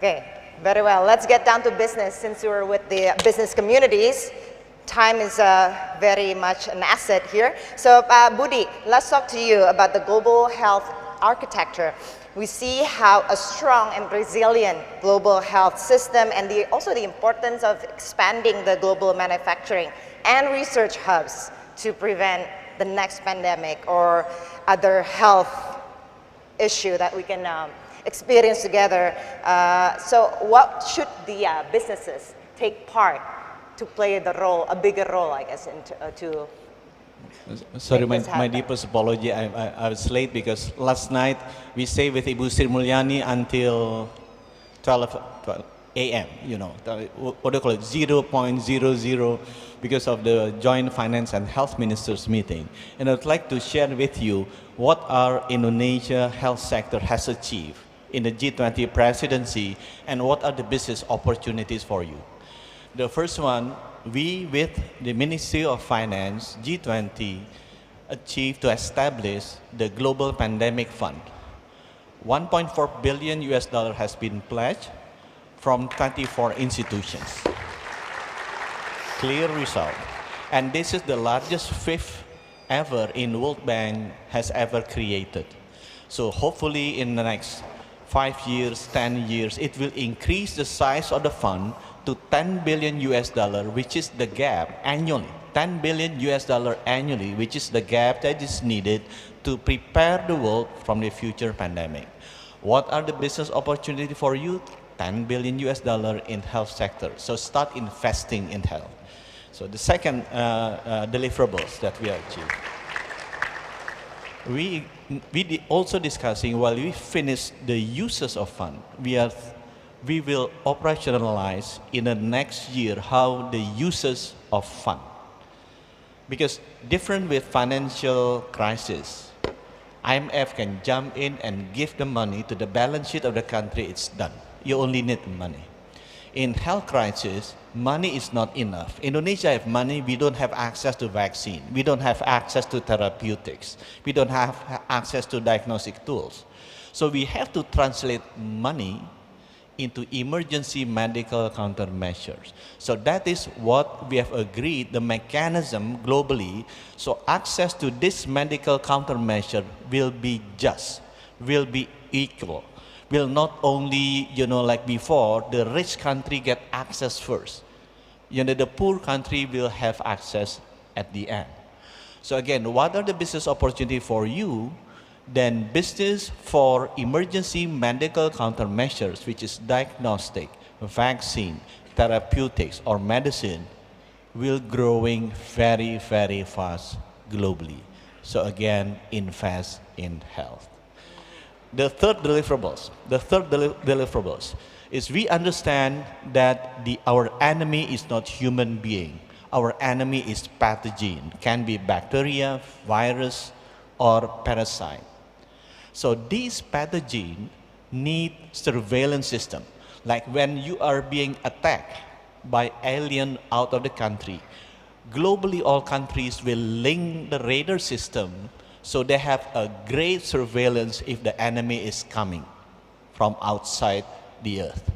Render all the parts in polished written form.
Okay, very well. Let's get down to business since we're with the business communities. Time is very much an asset here. So Budi, let's talk to you about the global health architecture. We see how a strong and resilient global health system and also the importance of expanding the global manufacturing and research hubs to prevent the next pandemic or other health issue that we can experience together. So what should the businesses take part to play the role, a bigger role, I guess, to Sorry, my deepest apology. I was late because last night we stayed with Ibu Sri Mulyani until 12 a.m. You know, what do you call it, 0.00, because of the joint finance and health ministers meeting. And I'd like to share with you what our Indonesia health sector has achieved in the G20 presidency and what are the business opportunities for you. The first one, we with the Ministry of Finance, G20, achieved to establish the Global Pandemic Fund. $1.4 billion has been pledged from 24 institutions. Clear result. And this is the largest fifth ever in World Bank has ever created. So hopefully in the next 5 years, 10 years, it will increase the size of the fund to $10 billion, which is the gap annually. $10 billion annually, which is the gap that is needed to prepare the world from the future pandemic. What are the business opportunity for you? $10 billion in health sector. So start investing in health. So the second deliverables that we achieved. We also discussing while we finish the uses of fund, we will operationalize in the next year how the uses of fund. Because different with financial crisis, IMF can jump in and give the money to the balance sheet of the country, it's done. You only need money. In health crisis, money is not enough. Indonesia have money, we don't have access to vaccine. We don't have access to therapeutics. We don't have access to diagnostic tools. So we have to translate money into emergency medical countermeasures. So that is what we have agreed, the mechanism globally. So access to this medical countermeasure will be just, will be equal. Will not only, like before, the rich country get access first. The poor country will have access at the end. So again, what are the business opportunities for you? Then business for emergency medical countermeasures, which is diagnostic, vaccine, therapeutics, or medicine, will growing very, very fast globally. So again, invest in health. The third deliverables is we understand that our enemy is not human being. Our enemy is pathogen, can be bacteria, virus, or parasite. So these pathogens need surveillance system. Like when you are being attacked by alien out of the country, globally all countries will link the radar system so they have a great surveillance if the enemy is coming from outside the earth.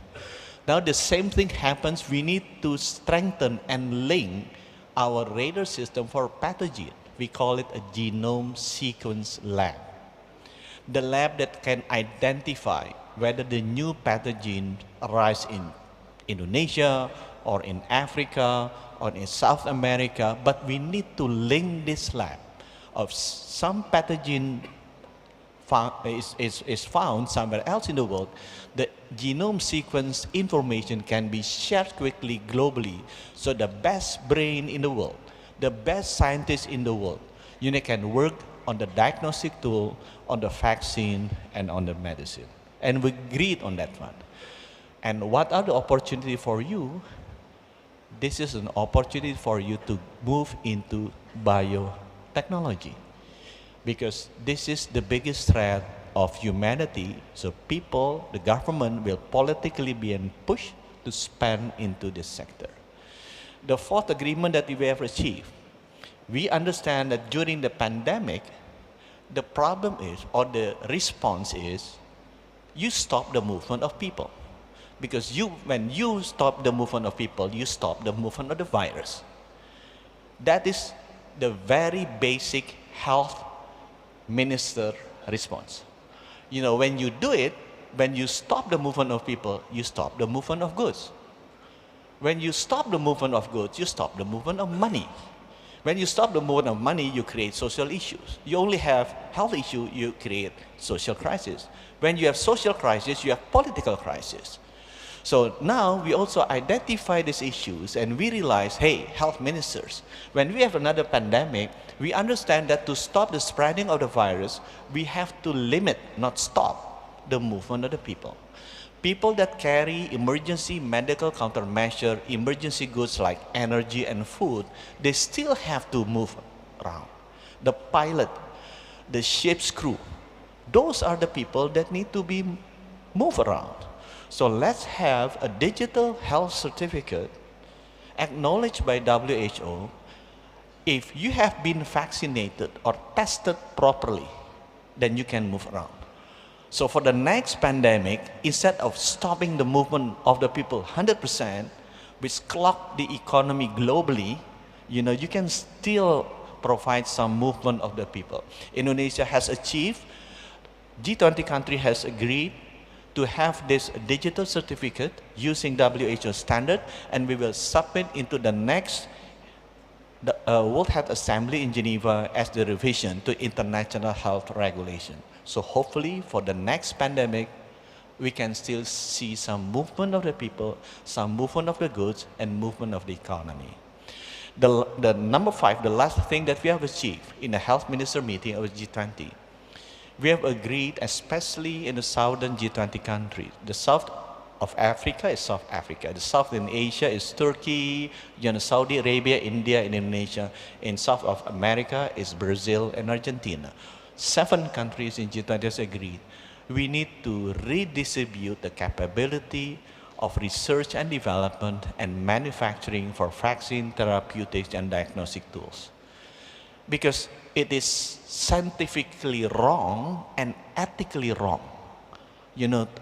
Now the same thing happens, we need to strengthen and link our radar system for pathogen. We call it a genome sequence lab. The lab that can identify whether the new pathogen arise in Indonesia or in Africa or in South America, but we need to link this lab of some pathogen is found somewhere else in the world. The genome sequence information can be shared quickly globally, so the best brain in the world, the best scientists in the world, can work on the diagnostic tool, on the vaccine, and on the medicine. And we agreed on that one. And what are the opportunities for you? This is an opportunity for you to move into biotechnology, because this is the biggest threat of humanity. So people, the government will politically be pushed to spend into this sector. The fourth agreement that we have achieved, we understand that during the pandemic, the problem is, or the response is, you stop the movement of people. Because when you stop the movement of people, you stop the movement of the virus. That is the very basic health minister response. You know, when you do it, when you stop the movement of people, you stop the movement of goods. When you stop the movement of goods, you stop the movement of money. When you stop the movement of money, you create social issues. You only have health issue, you create social crisis. When you have social crisis, you have political crisis. So now we also identify these issues and we realize, hey, health ministers, when we have another pandemic, we understand that to stop the spreading of the virus, we have to limit, not stop, the movement of the people. People that carry emergency medical countermeasure, emergency goods like energy and food, they still have to move around. The pilot, the ship's crew, those are the people that need to be moved around. So let's have a digital health certificate acknowledged by WHO. If you have been vaccinated or tested properly, then you can move around. So for the next pandemic, instead of stopping the movement of the people 100%, which clog the economy globally, you can still provide some movement of the people. Indonesia has achieved, G20 country has agreed to have this digital certificate using WHO standard, and we will submit into the next World Health Assembly in Geneva as the revision to international health regulation. So hopefully for the next pandemic, we can still see some movement of the people, some movement of the goods, and movement of the economy. The number 5, the last thing that we have achieved in the health minister meeting of G20, we have agreed, especially in the southern G20 countries. The south of Africa is South Africa. The south in Asia is Turkey, Saudi Arabia, India, and Indonesia. In South of America is Brazil and Argentina. 7 countries in G20 has agreed. We need to redistribute the capability of research and development and manufacturing for vaccine, therapeutics, and diagnostic tools. Because it is scientifically wrong and ethically wrong,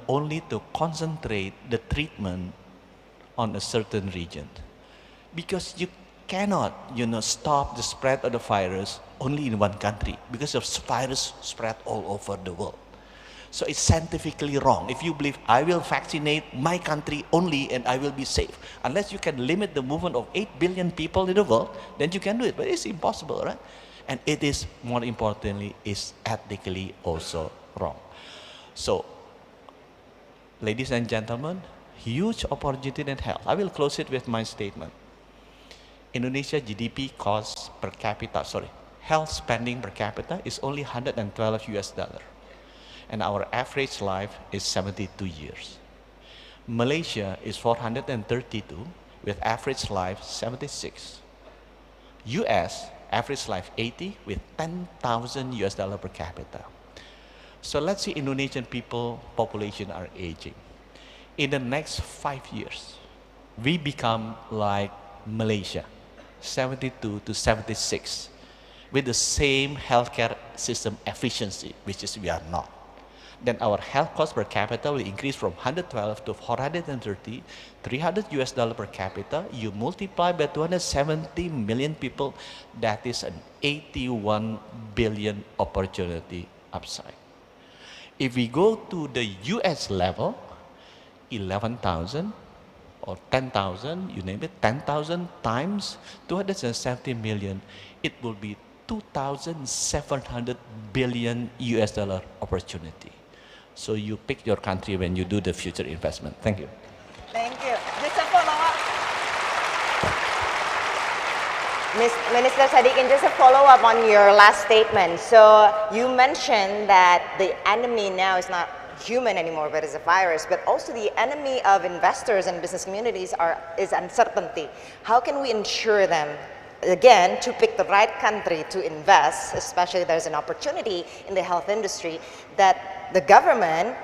only to concentrate the treatment on a certain region. Because you cannot, stop the spread of the virus only in one country, because the virus spread all over the world. So it's scientifically wrong. If you believe, I will vaccinate my country only and I will be safe. Unless you can limit the movement of 8 billion people in the world, then you can do it. But it's impossible, right? And it is, more importantly, is ethically also wrong. So, ladies and gentlemen, huge opportunity in health. I will close it with my statement. Indonesia GDP cost per capita, health spending per capita is only $112 US. And our average life is 72 years. Malaysia is 432 with average life 76. US, average life 80 with $10,000 US per capita. So let's see, Indonesian people population are aging. In the next 5 years, we become like Malaysia, 72 to 76, with the same healthcare system efficiency, which is we are not. Then our health cost per capita will increase from 112 to 430, $300 US per capita. You multiply by 270 million people, that is an 81 billion opportunity upside. If we go to the US level, 11,000 or 10,000, you name it, 10,000 times 270 million, it will be 2,700 billion US opportunity. So you pick your country when you do the future investment. Thank you. Thank you. Just a follow-up. Minister Sadikin, just a follow-up on your last statement. So you mentioned that the enemy now is not human anymore, but is a virus, but also the enemy of investors and business communities is uncertainty. How can we ensure them, again, to pick the right country to invest, especially there's an opportunity in the health industry, that the government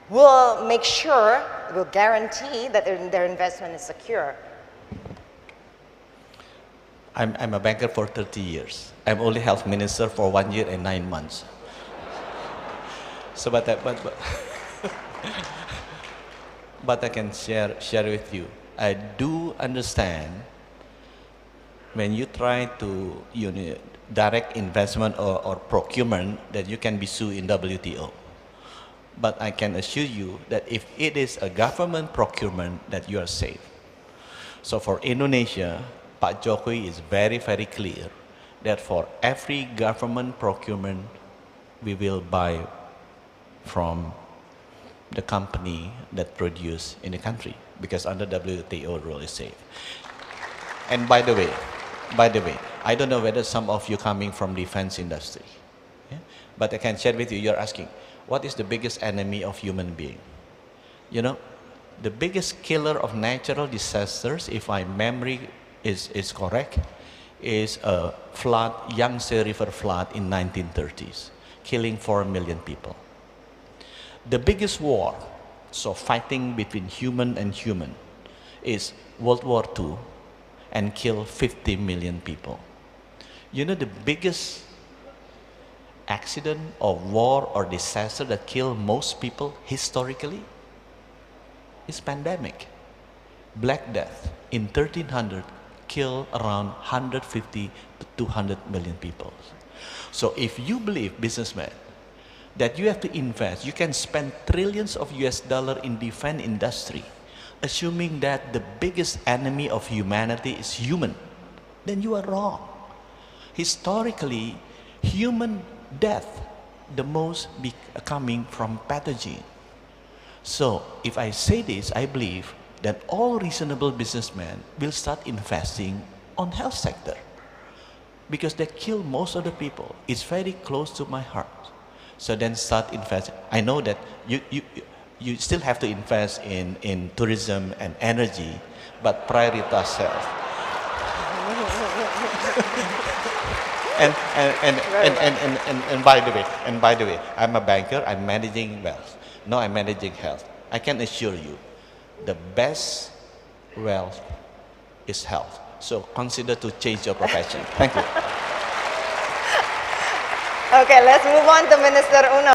will make sure, will guarantee that their investment is secure? I'm a banker for 30 years. I'm only health minister for 1 year and 9 months. So, but I can share with you. I do understand when you try to direct investment or procurement that you can be sued in WTO. But I can assure you that if it is a government procurement, that you are safe. So for Indonesia, Pak Jokowi is very, very clear that for every government procurement, we will buy from the company that produce in the country, because under WTO rule is safe. And by the way, I don't know whether some of you coming from defense industry, yeah? But I can share with you, you're asking, what is the biggest enemy of human being? You know, the biggest killer of natural disasters, if my memory is correct, is a flood, Yangtze River flood in 1930s, killing 4 million people. The biggest war, so fighting between human and human, is World War II and killed 50 million people. You know the biggest accident or war or disaster that killed most people historically is pandemic. Black Death in 1300 killed around 150 to 200 million people. So if you believe, businessmen, that you have to invest, you can spend trillions of US dollars in defense industry, assuming that the biggest enemy of humanity is human, then you are wrong. Historically, human death, the most coming from pathogen. So if I say this, I believe that all reasonable businessmen will start investing on health sector, because they kill most of the people. It's very close to my heart. So then start investing. I know that you still have to invest in tourism and energy, but prioritize health. And by the way, I'm a banker, I'm managing wealth. No, I'm managing health. I can assure you, the best wealth is health. So consider to change your profession. Thank you. Okay, let's move on to Minister Uno.